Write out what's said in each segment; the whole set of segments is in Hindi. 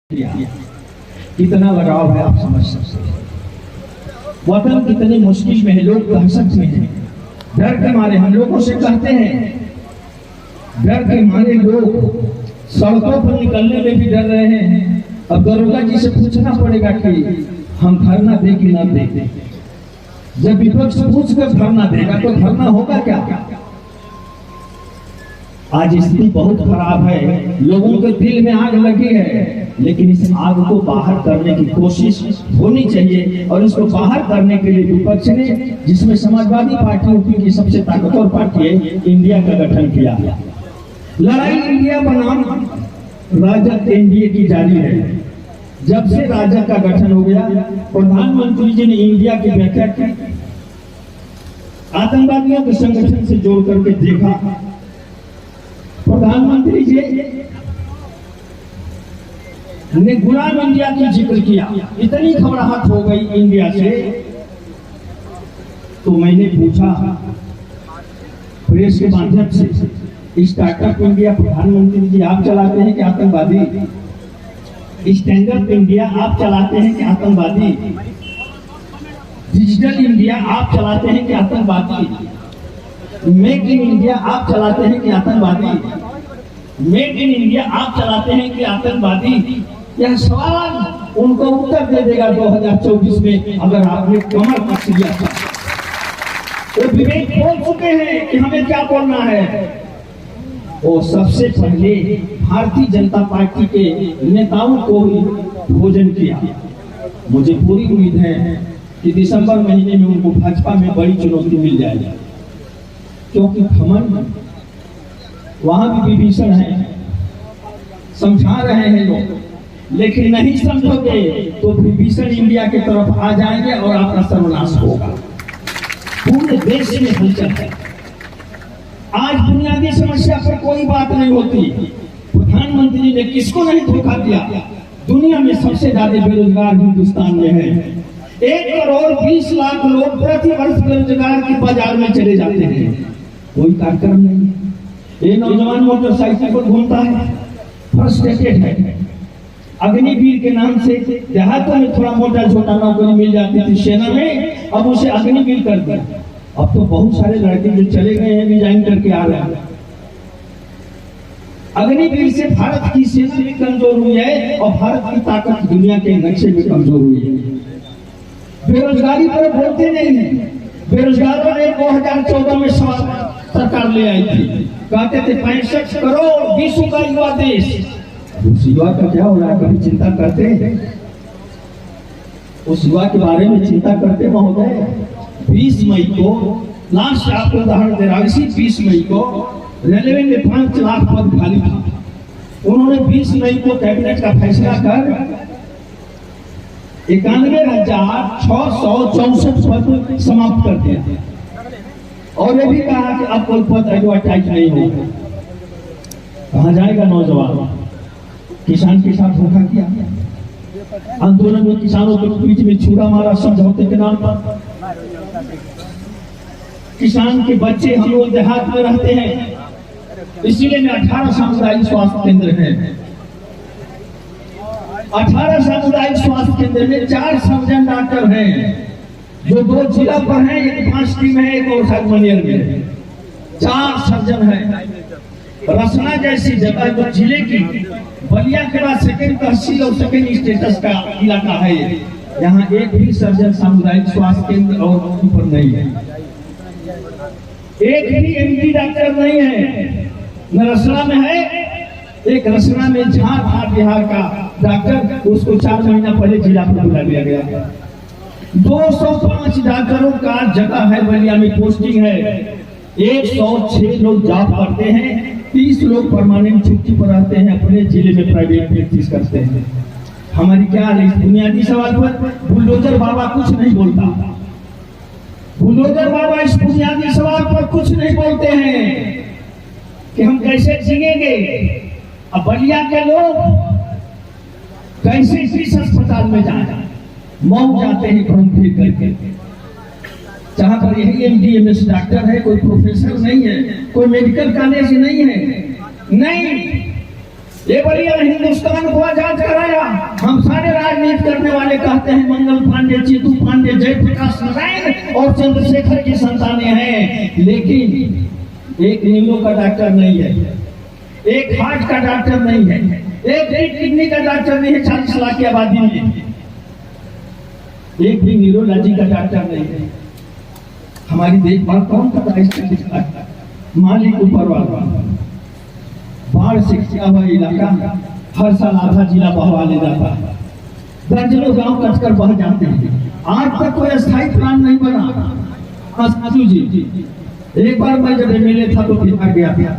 कितना लगाव है आप समझ सकते हैं। वतन कितनी मुश्किल में है, लोग दहशत में हैं, डर के मारे हम लोगों से कहते हैं, डर के मारे लोग सड़कों पर निकलने में भी डर रहे हैं। अब दरोगा जी से पूछना पड़ेगा कि हम धरना दे कि ना दे। जब विपक्ष पूछकर धरना देगा तो धरना होगा क्या? आज स्थिति बहुत खराब है, लोगों के दिल में आग लगी है, लेकिन इस आग को बाहर करने की कोशिश होनी चाहिए। और इसको बाहर करने के लिए विपक्ष ने, जिसमें समाजवादी पार्टी यूपी की सबसे ताकतवर पार्टी है, इंडिया का गठन किया। लड़ाई इंडिया बनाम राजग एनडीए की जारी है। जब से राजग का गठन हो गया, प्रधानमंत्री जी ने इंडिया की व्याख्या की, आतंकवादियों के संगठन से जोड़ करके देखा। प्रधानमंत्री जी ने गुलाम इंडिया की जिक्र किया। इतनी घबराहट हो गई इंडिया से, तो मैंने पूछा प्रेस के माध्यम से, स्टार्टअप इंडिया प्रधानमंत्री जी आप चलाते हैं कि आतंकवादी? स्टैंड अप इंडिया आप चलाते हैं कि आतंकवादी? डिजिटल इंडिया आप चलाते हैं कि आतंकवादी? मेक इन इंडिया आप चलाते हैं कि आतंकवादी? मेक इन इंडिया आप चलाते हैं कि आतंकवादी? यह सवाल उनको उत्तर दे देगा 2024 में, अगर आपने कमर कस लिया था। वो विवेक बोल चुके हैं कि हमें क्या बोलना है। वो सबसे पहले भारतीय जनता पार्टी के नेताओं को ही भोजन किया। मुझे पूरी उम्मीद है कि दिसंबर महीने में उनको भाजपा में बड़ी चुनौती मिल जाएगी, क्योंकि घमंड वहां भी विभीषण है, समझा रहे हैं लोग, लेकिन नहीं समझोगे तो विभीषण इंडिया की तरफ आ जाएंगे और आपका सर्वनाश होगा। पूरे देश में हलचल है। आज बुनियादी समस्या पर कोई बात नहीं होती। प्रधानमंत्री ने किसको नहीं धोखा दिया? दुनिया में सबसे ज्यादा बेरोजगार हिंदुस्तान में है। 1 करोड़ 20 लाख लोग प्रति वर्ष बेरोजगार के बाजार में चले जाते हैं, कोई कार्यक्रम नहीं है। ये नौजवान मोटरसाइकिल पर घूमता है, फ्रस्ट्रेटेड है। अग्निवीर के नाम से देहातों में थोड़ा मोटा छोटा नौकरी मिल जाती थी सेना में, अब उसे अग्निवीर कर दिया। अब तो बहुत सारे लड़के जो चले गए हैं रिजाइन करके आ रहे हैं। अग्निवीर से भारत की सेना भी कमजोर हुई है और भारत की ताकत दुनिया के नक्शे में कमजोर हुई है। बेरोजगारी पर बोलते नहीं है। बेरोजगारों ने 2014 में सरकार ले आई थी, कहते थे 65 करोड़ विश्व का युवा देश। उस युवा का क्या हो रहा है, कभी चिंता करते हैं? उस युवा के बारे में चिंता करते महोदय? 20 मई को लास्ट आपको उदाहरण दे रहा हूं, इसी 20 मई को रेलवे में 5 लाख पद खाली था। उन्होंने 20 मई को कैबिनेट का फैसला कर 91,664 पद समाप्त कर दिया और ये भी कहा कि अब कोई पद एडवर्टाइज नहीं होगा। कहां जाएगा नौजवान? किसान के साथ धोखा किया, आंदोलन में किसानों के बीच में छुरा मारा समझौते के नाम पर। किसान के बच्चे, हम लोग देहात में रहते हैं, इसीलिए में 18 सामुदायिक स्वास्थ्य केंद्र है। 18 सामुदायिक स्वास्थ्य केंद्र में 4 सर्जन डॉक्टर हैं, जो 2 जिला पर हैं, एक 5 टीम है, एक और सागमनियर में है। 4 सर्जन है। रसना जैसी जगह जो जिले की बलिया के बाद सेकेंड तहसील और सेकेंड स्टेटस का इलाका है, यहाँ एक भी सर्जन सामुदायिक स्वास्थ्य केंद्र और ऊपर नहीं है। एक भी एमडी डॉक्टर नहीं है। न रसना में है, एक रसना में झारखंड बिहार का डॉक्टर, उसको 4 महीना पहले जिला पर बुला लिया गया। 205 डॉक्टरों का जगह है, बलिया में पोस्टिंग है। 106 लोग जॉब करते हैं, 30 लोग परमानेंट छुट्टी पर रहते हैं, अपने जिले में प्राइवेट प्रैक्टिस करते हैं। हमारी क्या है? इस बुनियादी सवाल पर बुलडोजर बाबा कुछ नहीं बोलता। बुलडोजर बाबा इस बुनियादी सवाल पर कुछ नहीं बोलते हैं कि हम कैसे जिएंगे। अब बलिया के लोग कैसे इस अस्पताल में जाए? मऊ जाते हैं घूम फिर करके, जहां पर यही एमडीएमएस डॉक्टर है, कोई प्रोफेसर नहीं है, कोई मेडिकल कॉलेज नहीं है। नहीं, ये बलिया हिंदुस्तान को आजाद कराया। नारायण और चंद्रशेखर की संतानें हैं, लेकिन एक न्यूरो का डॉक्टर नहीं है, एक हार्ट का डॉक्टर नहीं है, एक किडनी का डॉक्टर नहीं है 40 लाख की आबादी में, एक भी न्यूरोलॉजी का डॉक्टर नहीं है। हमारी देखभाल कौन कर रहा है इसका? मालिक ऊपर वाला। बाढ़ से घिरा हुआ इलाका हर साल आधा जिला बहवा ले जाता है, दर्जनों गांव कटकर बह जाते हैं। आज तक कोई स्थायी प्लान नहीं बना। जी एक बार मैं जब एमएलए था तो बिहार गया था,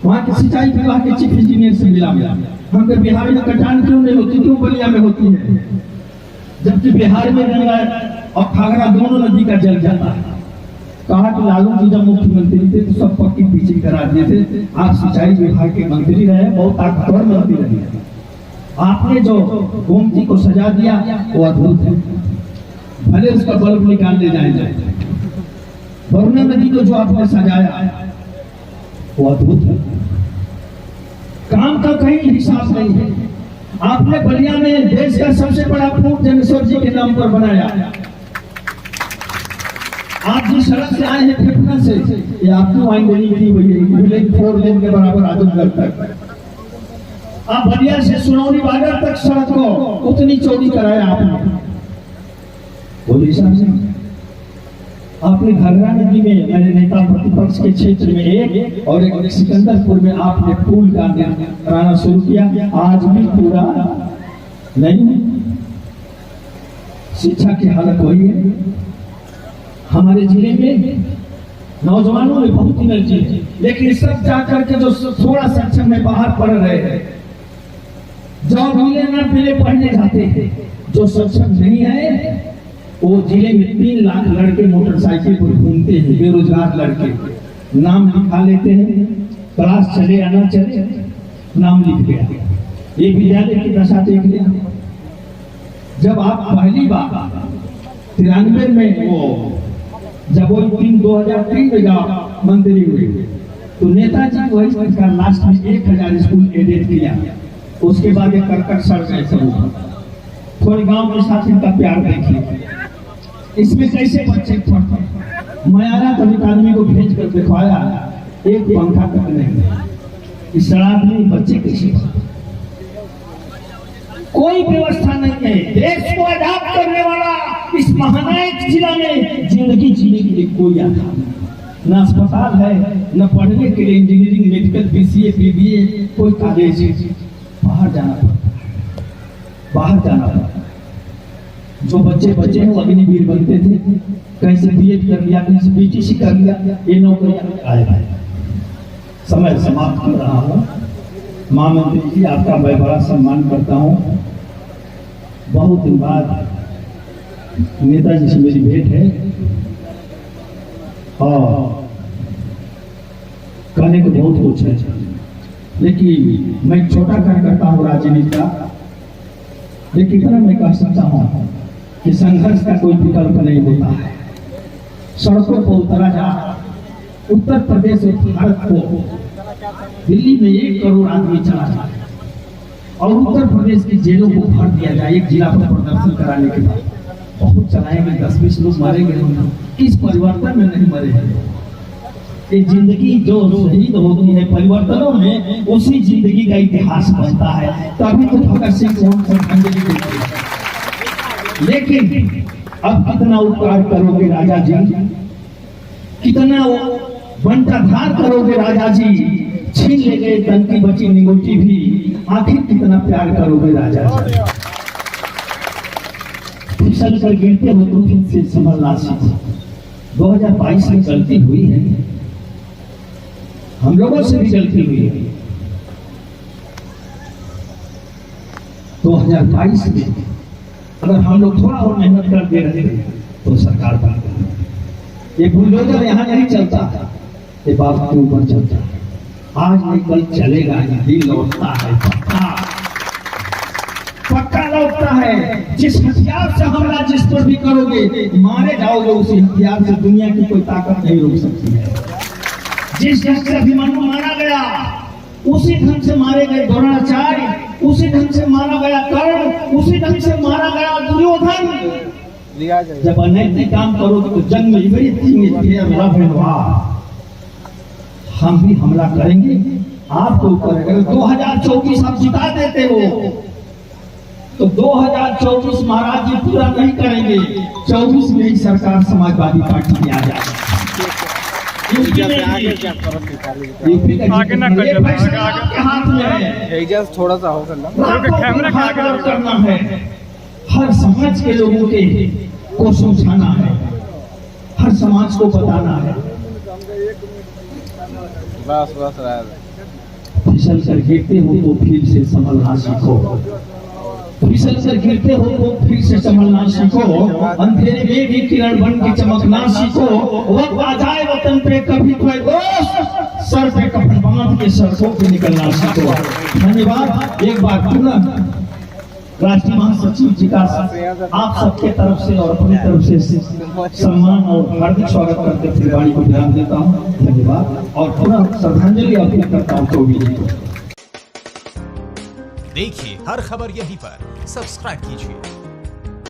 वहाँ के सिंचाई विभाग के चीफ इंजीनियर से मिला। हमको बिहार में कटान क्यों नहीं होती, क्यों बलिया में होती है, जबकि बिहार में गंगा और घाघरा दोनों नदी का जल जाता है। कहा कि लालू जी जब मुख्यमंत्री थे तो सब पक्की पीछे करा दिए थे, आप सिंचाई विभाग के मंत्री रहे, बहुत ताकतवर मंत्री रहे, आपने जो गोमती को सजा दिया वो अद्भुत है। भले उसका बल्ब निकाल ले जाए, वरुणा नदी को जो आपने सजाया वो अद्भुत है। काम का कहीं हिसाब नहीं है। आपने बलिया में देश का सबसे बड़ा पुल जनेश्वर जी के नाम पर बनाया। आप जिस सड़क से आए हैं फेफना से, ये आपकी वाइंडरी की हुई है, 4 लेन के बराबर आजमगढ़ तक। आप बलिया से सुनौली बॉर्डर तक सड़क को उतनी चौड़ी कराया आपने। बोलिए साहब, आपने घाघरा नदी में मेरे नेता प्रतिपक्ष के क्षेत्र में एक और एक सिकंदरपुर में आपने पुल का कराना शुरू किया, आज भी पूरा नहीं। शिक्षा की हालत वही है। हमारे जिले में नौजवानों में बहुत एनर्जी है, लेकिन सब जाकर के जो थोड़ा सक्षम में बाहर पढ़ रहे हैं, जॉब मिले ना मिले पढ़ने जाते हैं। जो सक्षम नहीं है वो जिले में 3 लाख लड़के मोटरसाइकिल पर घूमते हैं, बेरोजगार लड़के, नाम लिखा लेते हैं, क्लास चले या ना चले, नाम लिख गया। ये विद्यालय की दशा देख लिया। जब आप पहली बार 93 में वो जब वो 2003 में मंत्री हुए तो नेताजी वही सरकार लास्ट में 1000 स्कूल एडेड किया। उसके बाद एक करकट सड़ गए सब। थोड़े गांव के साथ इनका प्यार देखिए, इसमें कैसे बच्चे पढ़ते हैं। मैं आया तो एक आदमी को भेज कर दिखवाया, एक पंखा तक नहीं। इस सड़क में बच्चे कैसे पढ़ते, कोई व्यवस्था नहीं है। देश को आजाद करने वाला इस महानायक जिला में जिंदगी जीने के लिए कोई आधार नहीं, न अस्पताल है, न पढ़ने के लिए इंजीनियरिंग, मेडिकल, बीसीए, बीबीए, कोई कॉलेज। बाहर जाना पड़ता है, बाहर जाना पड़ता है। जो बच्चे हैं वो अग्निवीर बनते थे, कहीं से बीएड कर लिया, कहीं से बीटीसी कर लिया, ये नौकरियां आए। समय समाप्त कर रहा हूँ। महामंत्री जी, आपका मैं बड़ा सम्मान करता हूँ। बहुत दिन बाद नेताजी से मेरी भेंट है और कहने को बहुत कुछ है, लेकिन मैं छोटा करता हूँ राजनीति का। लेकिन इतना मैं कह सकता हूँ कि संघर्ष का कोई विकल्प नहीं होता है। सड़कों को उतरा जा, उत्तर प्रदेश और भारत को दिल्ली में 1 करोड़ आदमी चला जाए और उत्तर प्रदेश की जेलों को भर दिया जाए एक जिला पर प्रदर्शन कराने के बाद। बहुत चलाएंगे, 10-20 लोग मारे गए होंगे, किस परिवर्तन में नहीं मरे हैं। ये जिंदगी जो शहीद होती है परिवर्तनों में, उसी जिंदगी का इतिहास बनता है। तभी तो भगत सिंह को हम श्रद्धांजलि देते हैं। लेकिन अब कितना उपकार करोगे राजा जी, कितना बंटाधार करोगे राजा जी, छीन ले गए तन की बची निगोटी भी, आखिर कितना प्यार करोगे राजा जी। फिसल कर गिरते हो तो फिर से संभलना सीखो। 2022 में गलती हुई है, हम लोगों से भी गलती हुई है। 2022 में अगर हम लोग थोड़ा और मेहनत कर दे रहे थे तो सरकार बन गई। ये बुलडोजर यहाँ नहीं चलता, ये बाप के ऊपर चलता है। आज नहीं कल चलेगा, ये दिल लौटता है, पक्का लौटता है। जिस हथियार से हमला जिस पर भी करोगे, मारे जाओगे उसी हथियार से, दुनिया की कोई ताकत नहीं रोक सकती है। जिस ढंग से अभिमन्यु मारा गया उसी ढंग से मारे गए द्रोणाचार्य, उसी ढंग से मारा गया कर्ण, उसी ढंग से मारा गया दुर्योधन। जब अनैतिक काम करो तो जंग में हम भी हमला करेंगे आपके ऊपर। अगर 2024 आप जिता देते हो तो 2024 महाराज जी पूरा नहीं करेंगे, 24 में ही सरकार समाजवादी पार्टी में आ जाएगी। आगे ना के हाथ में है, थोड़ा सा होगा करना है, हर समाज के लोगों के को समझाना है, हर समाज को बताना है। बस फिसल कर गिरते हो तो फिर से संभलना सीखो, फिसल कर गिरते हो तो फिर से संभलना सीखो, अंधेरे में भी किरण बन के चमकना सीखो। वक्त आ जाए वतन पे कभी कोई दोस्त, सर पे कफन बांध के सड़कों पे निकलना सीखो। धन्यवाद। एक बार पुनः राष्ट्रीय महासचिव जी का आप सबके तरफ से और अपनी तरफ से सम्मान और हार्दिक स्वागत करते हुए वाणी को ध्यान देता हूँ। धन्यवाद और पुनः श्रद्धांजलि अर्पित करता हूँ चौबीस जी को। देखिए हर खबर यहीं पर, सब्सक्राइब कीजिए।